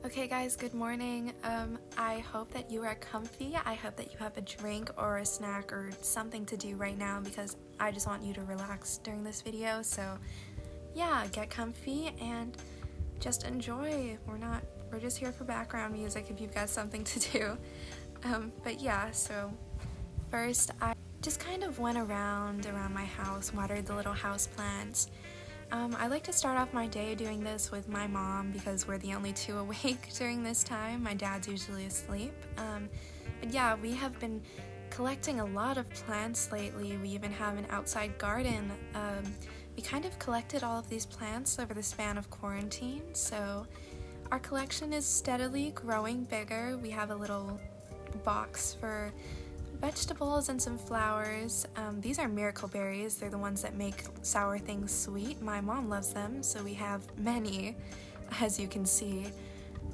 Okay guys, good morning. I hope that you are comfy. I hope that you have a drink or a snack or something to do right now because I just want you to relax during this video. So yeah, get comfy and just enjoy. We're just here for background music if you've got something to do. But yeah, so first I just kind of went around my house, watered the little house plants. I like to start off my day doing this with my mom because we're the only two awake during this time. My dad's usually asleep. But yeah, we have been collecting a lot of plants lately. We even have an outside garden. We kind of collected all of these plants over the span of quarantine, so our collection is steadily growing bigger. We have a little box for vegetables and some flowers. These are miracle berries. They're the ones that make sour things sweet. My mom loves them, so we have many, as you can see.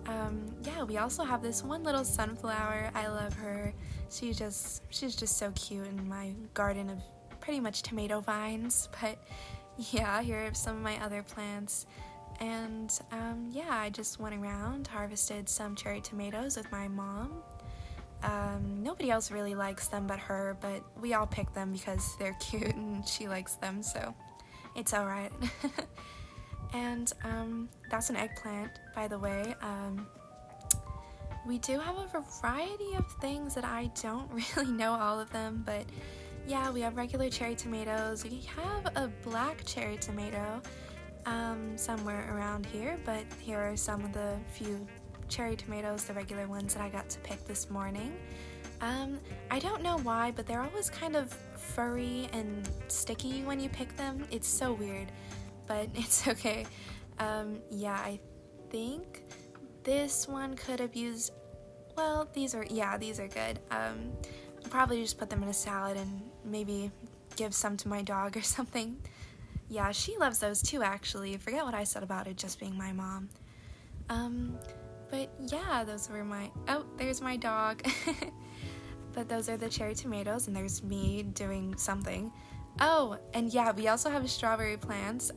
Yeah, we also have this one little sunflower. I love her. She's just so cute in my garden of pretty much tomato vines. But yeah, here are some of my other plants. And yeah, I just went around, harvested some cherry tomatoes with my mom. Nobody else really likes them but her, but we all pick them because they're cute and she likes them, so it's alright. And that's an eggplant, by the way. We do have a variety of things that I don't really know all of them, but yeah, we have regular cherry tomatoes. We have a black cherry tomato somewhere around here, but here are some of the few cherry tomatoes, the regular ones that I got to pick this morning. I don't know why, but they're always kind of furry and sticky when you pick them. It's so weird, but it's okay. Yeah, I think this one could have used, well, these are good. I'll probably just put them in a salad and maybe give some to my dog or something. Yeah, she loves those too, actually. Forget what I said about it just being my mom. But yeah, those were there's my dog. But those are the cherry tomatoes, and there's me doing something. Oh, and yeah, we also have strawberry plants.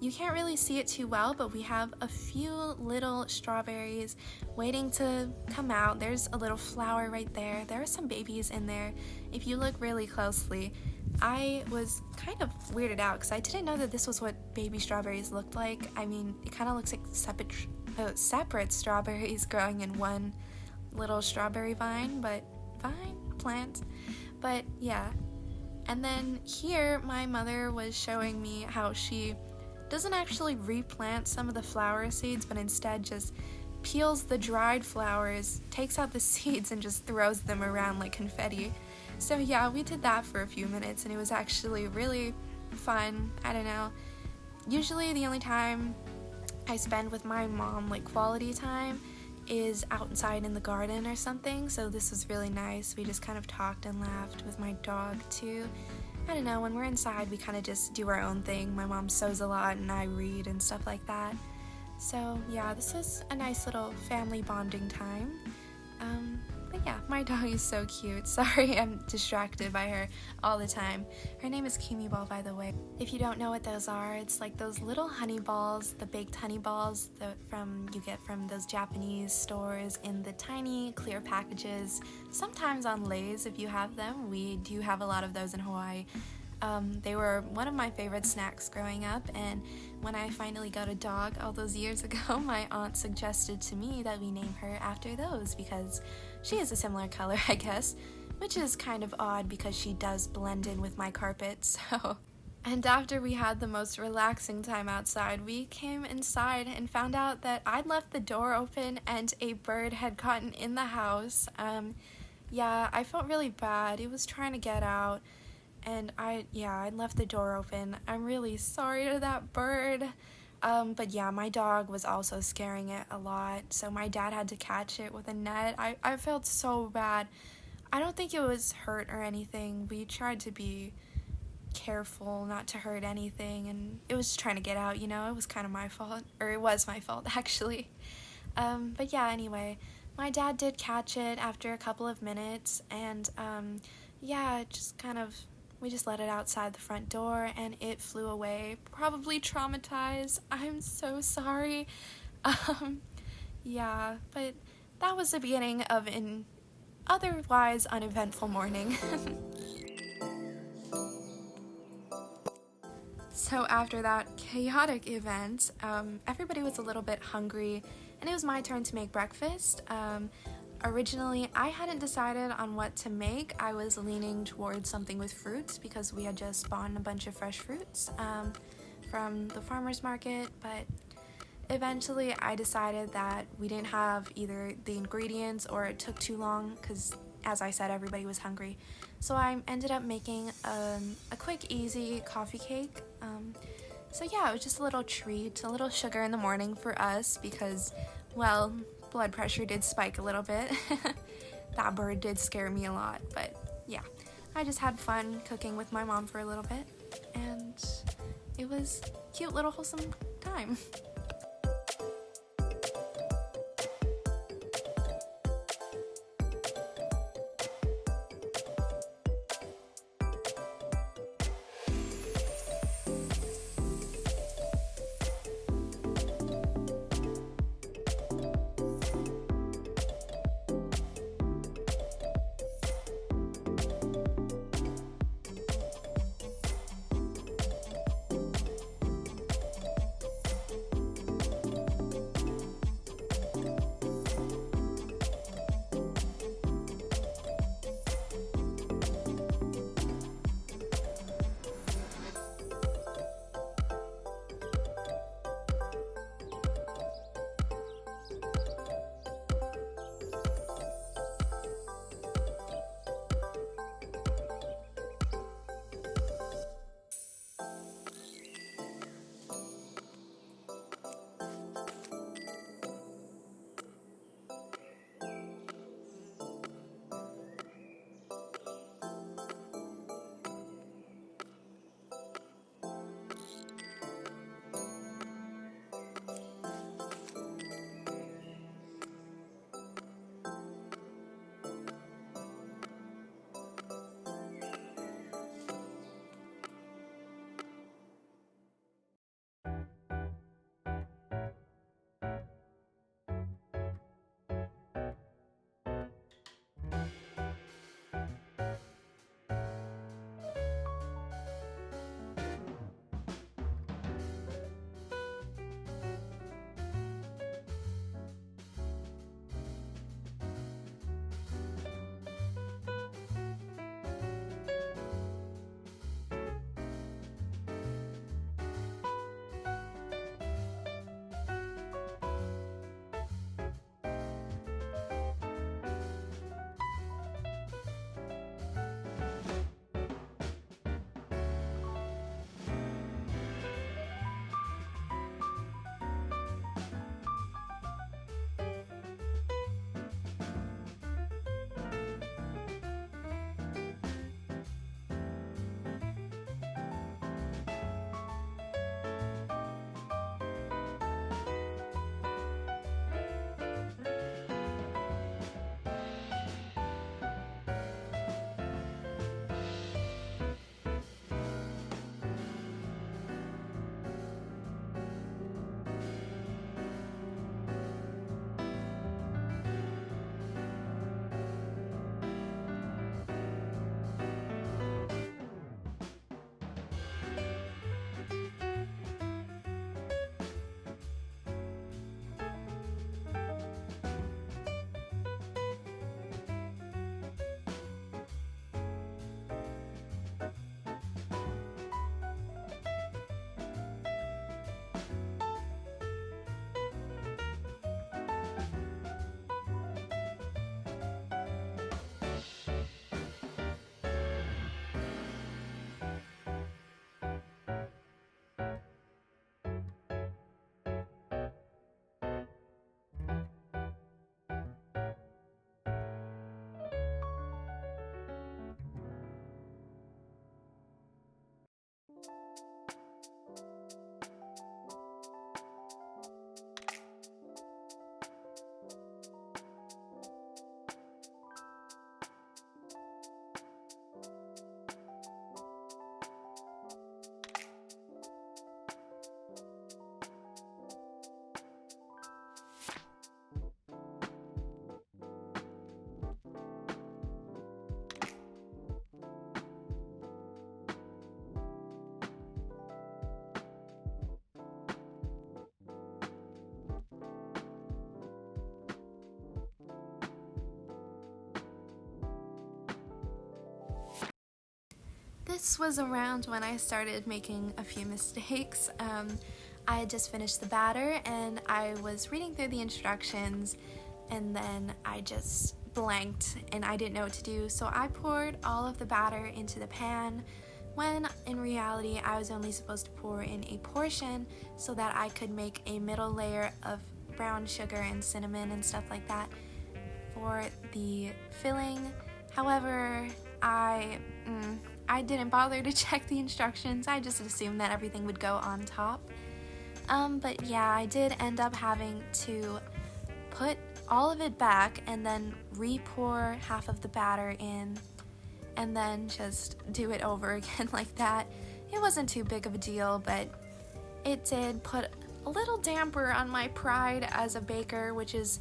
You can't really see it too well, but we have a few little strawberries waiting to come out. There's a little flower right there. There are some babies in there. If you look really closely, I was kind of weirded out because I didn't know that this was what baby strawberries looked like. I mean, it kind of looks like separate strawberries growing in one little strawberry plant. But yeah. And then here my mother was showing me how she doesn't actually replant some of the flower seeds, but instead just peels the dried flowers, takes out the seeds, and just throws them around like confetti. So yeah, we did that for a few minutes and it was actually really fun. I don't know. Usually the only time I spend with my mom, like quality time, is outside in the garden or something, so this was really nice. We just kind of talked and laughed with my dog too. I don't know, when we're inside we kind of just do our own thing. My mom sews a lot and I read and stuff like that. So yeah, this was a nice little family bonding time. But yeah, my dog is so cute. Sorry, I'm distracted by her all the time. Her name is Kimi Ball, by the way. If you don't know what those are, it's like those little honey balls, the baked honey balls that you get from those Japanese stores in the tiny clear packages. Sometimes on Lay's if you have them. We do have a lot of those in Hawaii. They were one of my favorite snacks growing up, and when I finally got a dog all those years ago, my aunt suggested to me that we name her after those because she is a similar color, I guess, which is kind of odd because she does blend in with my carpet, so. And after we had the most relaxing time outside, we came inside and found out that I'd left the door open and a bird had gotten in the house. Yeah, I felt really bad. It was trying to get out. And I left the door open. I'm really sorry to that bird. But yeah, my dog was also scaring it a lot, so my dad had to catch it with a net. I felt so bad. I don't think it was hurt or anything. We tried to be careful not to hurt anything, and it was just trying to get out, you know? It was kind of my fault, or it was my fault, actually. But yeah, anyway, my dad did catch it after a couple of minutes, and yeah, it just kind of We just let it outside the front door and it flew away, probably traumatized. I'm so sorry. Yeah, but that was the beginning of an otherwise uneventful morning. So after that chaotic event, everybody was a little bit hungry, and it was my turn to make breakfast. Originally, I hadn't decided on what to make. I was leaning towards something with fruits because we had just bought a bunch of fresh fruits from the farmer's market, but eventually I decided that we didn't have either the ingredients or it took too long because, as I said, everybody was hungry. So I ended up making a quick, easy coffee cake. So yeah, it was just a little treat, a little sugar in the morning for us because, well, blood pressure did spike a little bit. That bird did scare me a lot, but yeah, I just had fun cooking with my mom for a little bit, and it was a cute little wholesome time. this was around when I started making a few mistakes. I had just finished the batter and I was reading through the instructions, and then I just blanked and I didn't know what to do. So I poured all of the batter into the pan when in reality I was only supposed to pour in a portion so that I could make a middle layer of brown sugar and cinnamon and stuff like that for the filling. However, I didn't bother to check the instructions. I just assumed that everything would go on top. But yeah, I did end up having to put all of it back and then re-pour half of the batter in and then just do it over again like that. It wasn't too big of a deal, but it did put a little damper on my pride as a baker, which is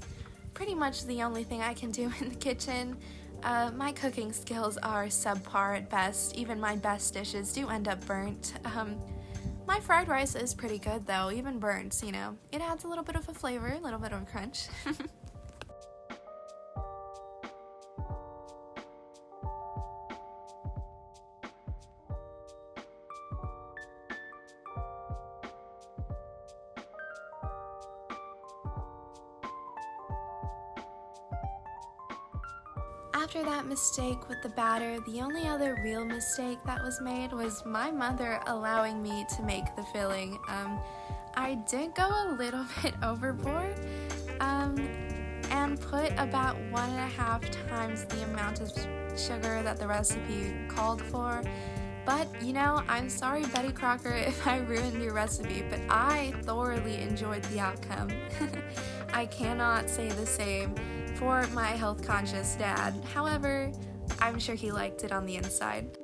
pretty much the only thing I can do in the kitchen. My cooking skills are subpar at best. Even my best dishes do end up burnt. My fried rice is pretty good though, even burnt, you know. It adds a little bit of a flavor, a little bit of a crunch. After that mistake with the batter, the only other real mistake that was made was my mother allowing me to make the filling. I did go a little bit overboard and put about 1.5 times the amount of sugar that the recipe called for. But, you know, I'm sorry, Betty Crocker, if I ruined your recipe, but I thoroughly enjoyed the outcome. I cannot say the same for my health-conscious dad. However, I'm sure he liked it on the inside.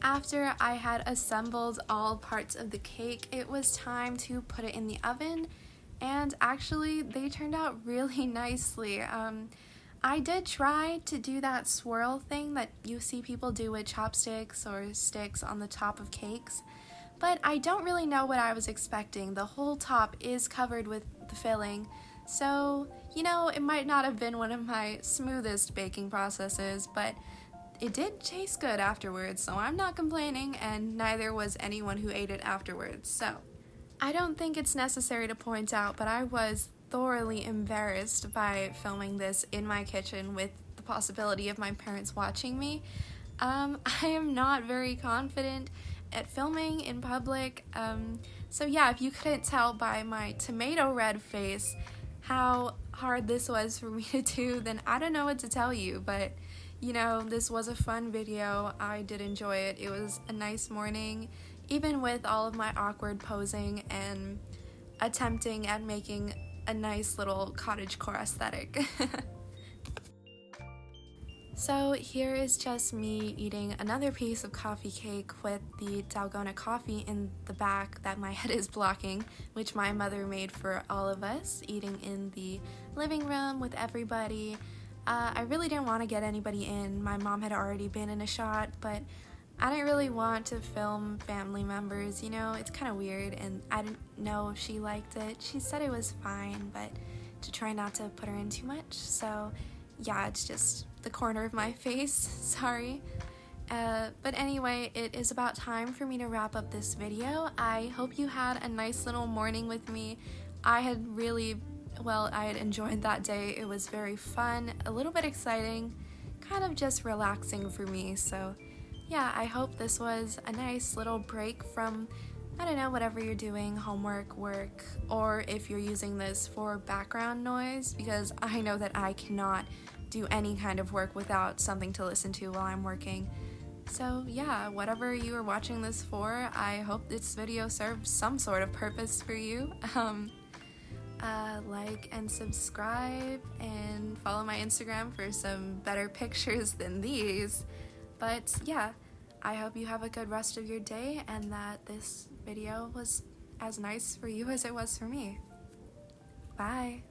After I had assembled all parts of the cake, it was time to put it in the oven, and actually they turned out really nicely. I did try to do that swirl thing that you see people do with chopsticks or sticks on the top of cakes, but I don't really know what I was expecting. The whole top is covered with the filling, so, you know, it might not have been one of my smoothest baking processes, but it did taste good afterwards, so I'm not complaining, and neither was anyone who ate it afterwards. So, I don't think it's necessary to point out, but I was thoroughly embarrassed by filming this in my kitchen with the possibility of my parents watching me. I am not very confident at filming in public, so yeah, if you couldn't tell by my tomato red face how hard this was for me to do, then I don't know what to tell you, but you know, this was a fun video. I did enjoy it. It was a nice morning, even with all of my awkward posing and attempting at making a nice little cottagecore aesthetic. So here is just me eating another piece of coffee cake with the Dalgona coffee in the back that my head is blocking, which my mother made for all of us, eating in the living room with everybody. I really didn't want to get anybody in. My mom had already been in a shot, but I didn't really want to film family members, you know, it's kind of weird, and I didn't know if she liked it. She said it was fine, but to try not to put her in too much, so yeah, it's just the corner of my face, sorry. But anyway, it is about time for me to wrap up this video. I hope you had a nice little morning with me. I had enjoyed that day. It was very fun, a little bit exciting, kind of just relaxing for me. So yeah, I hope this was a nice little break from, I don't know, whatever you're doing, homework, work, or if you're using this for background noise, because I know that I cannot do any kind of work without something to listen to while I'm working. So yeah, whatever you are watching this for, I hope this video serves some sort of purpose for you. Like and subscribe and follow my Instagram for some better pictures than these. But yeah, I hope you have a good rest of your day and that this video was as nice for you as it was for me. Bye!